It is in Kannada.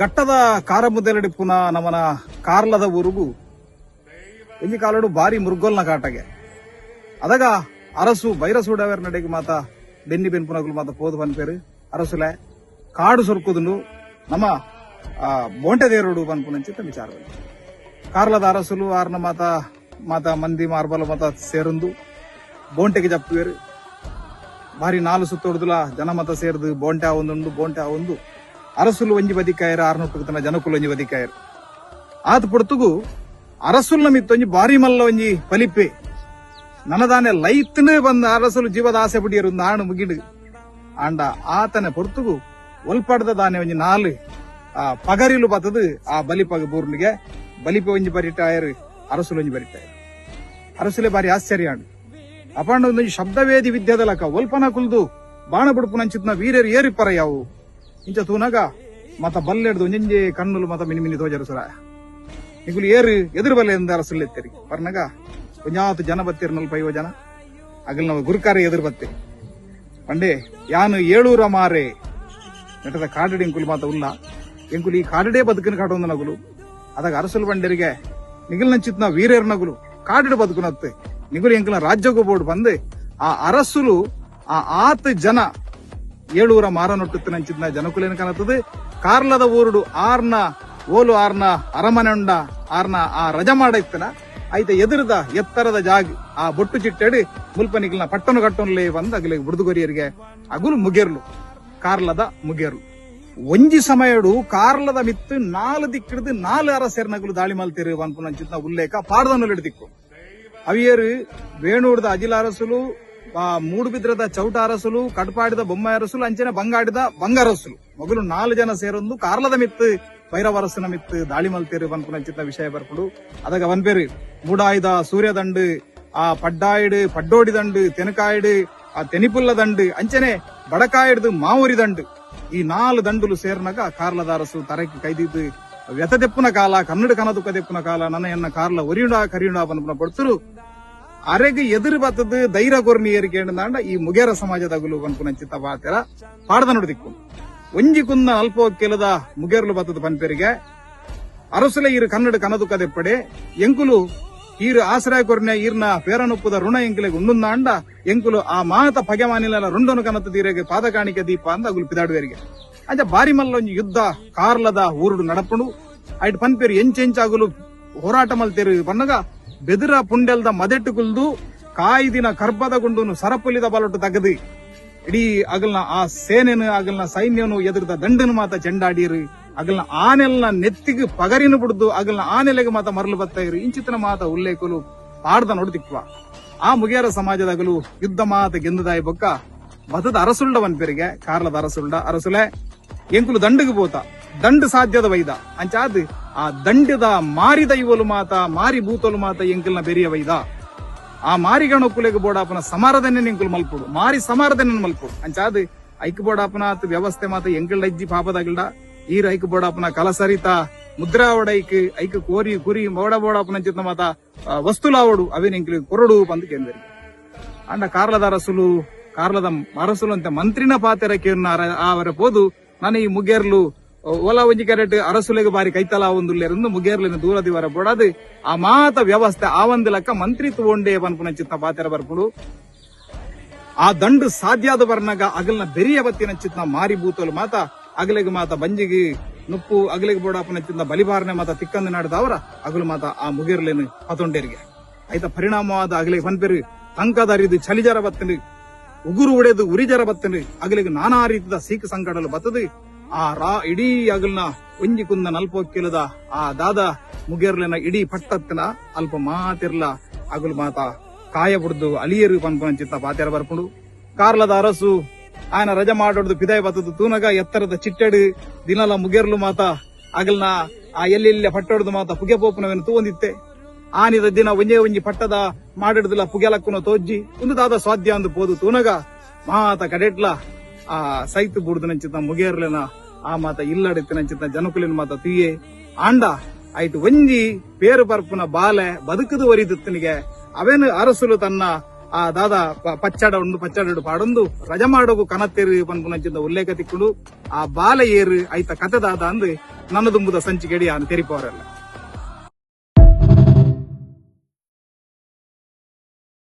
ಘಟ್ಟದ ಕಾರಮುದೆಲಡಿ ಪುನಃ ನಮನ ಕಾರ್ಲದ ಊರುಗು ಒಂಜಿ ಕಾಲಡು ಬಾರಿ ಮುರುಗೋಲ್ನ ಕಾಟಗೆ ಅದಾಗ ಅರಸು ಬೈರಸೂಡವರ ನಡೆಗೆ ಮಾತ ಬೆನ್ನಿ ಬೆನ್ಪುನಗುಲು ಮಾತ ಪೋದು ಪನ್ಪೇರು ಅರಸುಲೆ ಕಾಡು ಸೊರ್ಕುದು ನಮ್ಮ ಬೋಂಟೆದೇರುಡು ಪನ್ಪುನಂಚಿತ ವಿಚಾರ ಕಾರ್ಲದ ಅರಸುಲು ಆರ್ನ ಮಾತ ಮಾತ ಮಂದಿ ಮಾರ್ಬಲ ಮಾತ ಸೇರಂದು ಬೋಂಟೆಗೆ ಜಪ್ಪುವೇರು ಬಾರಿ ನಾಲು ಸುತ್ತೊಡ್ದುಲ ಜನ ಮತ ಸೇರ್ದು ಬೋಂಟೆ ಆವೊಂದುಂಡು ಬೋಂಟೆ ಆವೊಂದು ಅರಸುಲು ಒಂಜಿ ಬದಿಕಾಯರು 600 ತನ ಜನಕುಲು ಒಂಜಿ ಬದಿಕಾಯರು ಆತ ಪೊರ್ತುಗು ಅರಸುಲ್ನ ಮಿತ್ತೊಂಜಿ ಬಾರಿ ಮಲ್ಲ ಒಂಜಿ ಪಲಿಪೆ ನನದಾನೆ ಲೈತ್ನೇ ಬಂದ ಅರಸುಲು ಜೀವದ ಆಸೆ ಬಿಡಿಯರು ನಾಣು ಮುಗಿಡು ಆಂಡ ಆತನ ಪೊರ್ತುಗು ಒಲ್ಪಡ್ದ ದಾನೆ ಒಂಜಿ 4 ಪಗರಿಲು ಬತ್ತದು ಆ ಬಲಿಪಗ ಬೂರ್ನಿಗೆ ಬಲಿಪೆ ಒಂಜಿ ಬರಿಟಾಯರು ಅರಸುಲು ಒಂಜಿ ಬರಿಟಾಯರು ಅರಸುಲೆ ಬಾರಿ ಆಶ್ಚರ್ಯ ಆಂಡು ಅಪಾಂಡ ಒಂದೊಂಜಿ ಶಬ್ದವೇದಿ ವಿದ್ಯಾದಲಕ ಒಲ್ಪನ ಕುಲ್ದು ಬಾಣ ಬುಡುಪುನಂಚಿತ್ನ ವೀರ್ಯರು ಏರಿಪ್ಪರ ಯಾವು ಇಂಚ ತೂನಗ ಮತ ಬಲ್ಲೆಡ್ದು ಒಂಜಿ ಕಣ್ಣುಲು ಮತ ಮಿನಿ ಮಿನಿ ತೋಜರು ಸುರ ನಿಗುಲು ಏರು ಎದುರು ಬಲ್ಲೆ ಎಂದ ಅರಸುಲೆತ್ತರಿ ಬರ್ನಗ ಒಂಜಾತು ಜನ ಬತ್ತೇರು 45 ಜನ ಅಗಲ್ ನಾವು ಗುರುಕಾರೆ ಎದುರು ಬತ್ತೇರಿ ಪಂಡೆ ಯಾನು 700 ಮಾರೆ ನೆಟದ ಕಾಡಡಿ ಎಂಕುಲು ಮಾತ ಉಲ್ಲ ಎಂಕುಲು ಈ ಕಾಡಡೆ ಬದುಕಿನ ಕಾಡೊಂದು ನಗುಲು ಅದಾಗ ಅರಸುಲು ಬಂಡರಿಗೆ ನಿಗುಲ್ನಂಚಿತ್ನ ವೀರ್ಯರ್ ನಗುಲು ಕಾಡಡೆ ಬದುಕುನತ್ತೆ ನಿಗುಲು ಎಂಕುಲ ರಾಜ್ಯಗೂ ಬೋರ್ಡ್ ಬಂದು ಆ ಅರಸುಲು ಆತ ಜನ 700 ಮಾರನೊಟ್ಟುತ್ತಿನಂಚಿದ್ನ ಜನಕುಲೇನ ಕಾಣುತ್ತದೆ ಕಾರ್ಲದ ಊರುಡು ಆರ್ನ ಓಲು ಆರ್ನ ಅರಮನೆ ಉಂಡ ಆರ್ನ ಆ ರಜ ಮಾಡೈತನ ಐತ ಎದುರದ ಎತ್ತರದ ಜಾಗ ಆ ಬೊಟ್ಟು ಚಿಟ್ಟೆಡಿ ಮುಲ್ಪನಿಗಿಲ್ನ ಪಟ್ಟನು ಕಟ್ಟೊನ್ಲೇ ಬಂದು ಅಗಲಿಗೆ ಬುಡುದುಗೊರಿಯರಿಗೆ ಅಗುಲು ಮುಗೇರ್ಲು ಕಾರ್ಲದ ಮುಗೇರ್ಲು ಒಂಜಿ ಸಮಯಡು ಕಾರ್ಲದ ಮಿತ್ತು 4 ದಿಕ್ಕಿಡ್ದು 4 ಅರಸೇರ್ನಗುಲು ದಾಳಿ ಮಲ್ತಿರು ಅನ್ಪುನಂಚಿತ್ನ ಉಲ್ಲೇಖ ಪಾಡ್ದನ್ನು ದಿಕ್ಕು ಅವಿಯರು ವೇಣೂಡ್ದ ಅಜಿಲ ಅರಸುಲು ಮೂಡುಬಿದ್ರದ ಚೌಟ ಅರಸುಲು ಕಟ್ಪಾಡಿದ ಬೊಮ್ಮ ಅರಸುಲು ಅಂಚನೆ ಬಂಗಾಡಿದ ಬಂಗಾರಸುಲು ಮೊದಲು 4 ಜನ ಸೇರೊಂದು ಕಾರ್ಲದ ಮಿತ್ತು ಭೈರವರಸನ ಮಿತ್ತು ದಾಳಿ ಮಲ್ತೇರು ಪನ್ಪುನಂಚಿತ್ನ ವಿಷಯ ಬರ್ಪುಡು ಅದಾಗ ವನ್ಪೇರು ಮೂಡಾಯ್ದ ಸೂರ್ಯದಂಡು ಆ ಪಡ್ಡಾಯಿಡು ಪಡ್ಡೋಡಿ ದಂಡು ತೆನಕಾಯಿಡು ಆ ತೆನಿಪುಲ್ಲ ದಂಡು ಅಂಚನೆ ಬಡಕಾಯಿಡ್ದು ಮಾವೂರಿ ದಂಡು ಈ 4 ದಂಡುಲು ಸೇರ್ನಾಗ ಕಾರ್ಲದ ಅರಸು ತರಕ್ಕೆ ಕೈದಿದ್ದು ವ್ಯತದೆಪ್ಪುನ ಕಾಲ ಕನ್ನಡ ಕನದುಕದೆಪ್ಪುನ ಕಾಲ ನನ್ನ ಕಾರ್ಲ ಒರಿಯುಂಡ ಕರಿಯುಂಡ ಪನ್ಪುನ ಕೊಡ್ತರು ಅರೆಗೆ ಎದುರು ಬತ್ತದ ಧೈರ್ಯ ಕೊರ್ನಿ ಏರಿಕೆಂಡ ಈ ಮುಗೇರ ಸಮಾಜದಗುಲು ಪನ್ಪುನಂಚಿತ್ತ ಬಾತೆರ ಪಾಡ್ದ ನೋಡಿದಿಕ್ಕು ಒಂಜಿ ಕುನ್ನ ಅಲ್ಪ ಕೆಲದ ಮುಗೇರ್ಲು ಬತ್ತದ ಪನ್ಪೇರಿಗೆ ಅರಸುಲೆ ಈರು ಕನ್ನಡ ಕನದುಕದೆಪ್ಪಡೆ ಎಂಕುಲು ಈರು ಆಶ್ರಯ ಕೊರ್ನೆ ಈರ್ನ ಪೇರನೊಪ್ಪುದ ಋಣ ಎಂಕುಲೆಗೆ ಉಂಡುಂದ ಎಂಕುಲು ಆ ಮಾತ ಪಗೆಮಾನಿಲ ರುಂಡನು ಕನತ ತೀರೆಗೆ ಪಾದ ಕಾಣಿಕೆ ದೀಪ ಅಂತ ಅಗುಲು ಪಿದಾಡುವರಿಗೆ ಅಂಚ ಬಾರಿ ಮಲ್ಲ ಒಂಜಿ ಯುದ್ಧ ಕಾರ್ಲದ ಊರುಡು ನಡಪುಡು ಐಟ್ ಪನ್ಪೇರು ಎಂಚೆಂಚಾಗುಲು ಹೋರಾಟ ಮಲ್ತೇರು ಪನ್ನಗ ಬೆದರ ಪುಂಡೆಲ್ದ ಮದೆಟ್ಟು ಕುಲ್ದು ಕಾಯ್ದಿನ ಕರ್ಬದ ಗುಂಡುನು ಸರಪುಲಿದ ಬಲೊಟ್ಟು ತಗದಿ ಇಡೀ ಅಗಲ್ನ ಆ ಸೇನೆನು ಅಗಲ್ನ ಸೈನ್ಯನು ಎದುರದ ದಂಡನು ಮಾತ ಚೆಂಡಾಡಿರು ಅಗಲ್ನ ಆನೆಲ್ನ ನೆತ್ತಿಗೆ ಪಗರಿನು ಬಿಡ್ದು ಅಗಲ್ನ ಆನೆಲೆಗೆ ಮಾತ ಮರಳು ಬತ್ತೈರು ಇಂಚಿತನ ಮಾತ ಉಲ್ಲೇಖಲು ಪಾಡ್ದ ನೋಡ್ತಿಕ್ವ ಆ ಮುಗೇರ ಸಮಾಜದಗಲು ಯುದ್ಧ ಮಾತ ಗೆಂದದಾಯಿ ಬೊಕ್ಕ ಬತದ ಅರಸುಲ್ಡ ವನ್ಪೇರಿಗೆ ಕಾರ್ಲದ ಅರಸುಲ್ಡ ಅರಸುಲೆ ಎಂಕುಲು ದಂಡಿಗೆ ಬೋತ ದಂಡು ಸಾಧ್ಯದ ವೈದ ಅಂಚಾದ್ ಆ ದಂಡದ ಮಾರಿದ ಇವಲು ಮಾತ ಮಾರಿ ಬೂತಲು ಮಾತ ಎಂಕಲ್ನ ಬೆರಿಯ ವೈದ ಆ ಮಾರಿಗಣೊಕ್ಕುಲೆಗೆ ಬೋಡಾಪನ ಸಮಾರಧನೆ ಎಂಕುಲು ಮಲ್ಪುಡು ಮಾರಿ ಸಮಾರಧನೆ ಮಲ್ಪುಡು ಅಂಚಾದ್ ಐಕ್ ಬೋಡಾಪನ ವ್ಯವಸ್ಥೆ ಮಾತ ಎಂಕಲ್ ಲಜ್ಜಿ ಪಾಪದಾಗಿಲ್ಡ ಈರ್ ಐಕ್ ಬೋಡಾಪನ ಕಲಸರಿತ ಮುದ್ರಾ ಒಡೈಕ್ ಐಕ್ ಕೋರಿ ಕುರಿ ಮೋಡ ಬೋಡಾಪನ ಚಿತ್ತ ಮಾತ ವಸ್ತುಲಾವಡು ಅವೇನ್ ಎಂಕಲಿಗೆ ಕೊರಡು ಬಂದು ಕೇಂದ್ರಿ ಅಂಡ ಕಾರ್ಲದ ಅರಸುಲು ಕಾರ್ಲದ ಅರಸುಲು ಅಂತ ಮಂತ್ರಿನ ಪಾತೆರಕ್ಕೆ ಅವರ ಪೋದು ನಾನು ಈ ಮುಗೇರ್ಲು ಓಲಾ ಒಂಜಿ ಕ್ಯಾರೆಟ್ ಅರಸುಲೆಗೆ ಬಾರಿ ಕೈತಲ ಒಂದುಲ್ಲೇರಂದು ಮುಗೇರ್ಲಿನ ದೂರದಿವರ ಬೋಡದು ಆ ಮಾತ ವ್ಯವಸ್ಥೆ ಆ ಒಂದು ಲೆಕ್ಕ ಮಂತ್ರಿತ್ವ ಒಂಡೇ ಪನ್ಪುನ ಚಿತ್ತ ಪಾತೆರ ಬರ್ಪುಡು ಆ ದಂಡು ಸಾಧ್ಯಾದ ಬರ್ನಾಗ ಅಗಲ್ನ ಬೆರಿಯ ಬತ್ತಿನ ಚಿತ್ನ ಮಾರಿ ಬೂತಲು ಮಾತ ಅಗಲಿಗೆ ಮಾತ ಬಂಜಿಗೆ ನುಪ್ಪು ಅಗಲಿಗೆ ಬೋಡಾಪನ ಚಿತ್ತ ಬಲಿಬಾರನೆ ಮಾತ ತಿಕ್ಕಂದು ನಾಡ್ದವರ ಅಗಲು ಮಾತ ಆ ಮುಗೇರ್ಲೇನು ಪತೊಂಡೇರಿಗೆ ಆಯ್ತ ಪರಿಣಾಮವಾದ ಅಗಲಿಗೆ ಪನ್ಪೇರು ತಂಕದ ಅರಿದು ಚಳಿಜರ ಬತ್ತನು ಉಗುರು ಉಡೆದು ಉರಿಜರ ಬತ್ತನು ಅಗಲಿಗೆ ನಾನಾ ರೀತಿಯ ಸೀಖ ಸಂಕಟಲು ಬತ್ತದು ಆ ಇಡೀ ಅಗಲ್ನ ಒಂಜಿ ಕುಂದ ನಲ್ಪ ಕಿಲದ ಆ ದಾದ ಮುಗೇರ್ಲಿನ ಇಡೀ ಪಟ್ಟತ್ತಿನ ಅಲ್ಪ ಮಾತಿರ್ಲ ಅಗಲು ಮಾತ ಕಾಯ ಬುಡ್ದು ಅಲಿಯರು ಪನ್ಪನ ಚಿತ್ತ ಪಾತೆರ ಬರ್ಪುಡು ಕಾರ್ಲದ ಅರಸು ಆಯನ ರಜ ಮಾಡೋದು ಪಿದಾಯ ಬತ್ತದು ತೂನಗ ಎತ್ತರದ ಚಿಟ್ಟೆಡು ದಿನಲ ಮುಗೇರ್ಲು ಮಾತ ಅಗಲ್ನ ಆ ಎಲ್ಲೆಲ್ಲ ಪಟ್ಟೊಡ್ದು ಮಾತ ಪುಗೆ ಪೋಪನವೇನು ತೂಂದಿತ್ತೆ ಆನಿದ ದಿನ ಒಂಜಿ ಪಟ್ಟದ ಮಾಡಿಡ್ದಿಲ್ಲ ಪುಗೆಲಕ್ಕುನ ತೋಜ್ಜಿ ಒಂದು ದಾದ ಸ್ವಾದ್ಯ ಅಂದು ಪೋದು ತೂನಗ ಮಾತ ಕಡೆಟ್ಲ ಆ ಸೈತು ಬುಡ್ದು ಮುಗೇರ್ಲಿನ ಆ ಮಾತ ಇಲ್ಲಡಿತ್ತಿನ ಜನಕುಲಿನ ಮಾತ ತುಯ್ಯೆ ಆಂಡ ಆಯ್ತು ಒಂಜಿ ಪೇರು ಬರ್ಪುನ ಬಾಲೆ ಬದುಕದು ಒರಿದಿತ್ತನಿಗೆ ಅವೇನು ಅರಸುಲು ತನ್ನ ಆ ದಾದ ಪಚ್ಚಡ ಪಾಡೊಂದು ರಜ ಮಾಡೋಗು ಕನತ್ತೇರು ಪನ್ಪುನಂಚಿಂದ ಉಲ್ಲೇಖ ತಿಕ್ಕುಡು ಆ ಬಾಲ ಏರು ಐತ ಕತೆ ದಾದ ಅಂದ್ ನನ್ನ ದುಂಬುದ ಸಂಚಿಗೆಡಿ ಆನ್ ತೆರಿಪವರಲ್ಲ.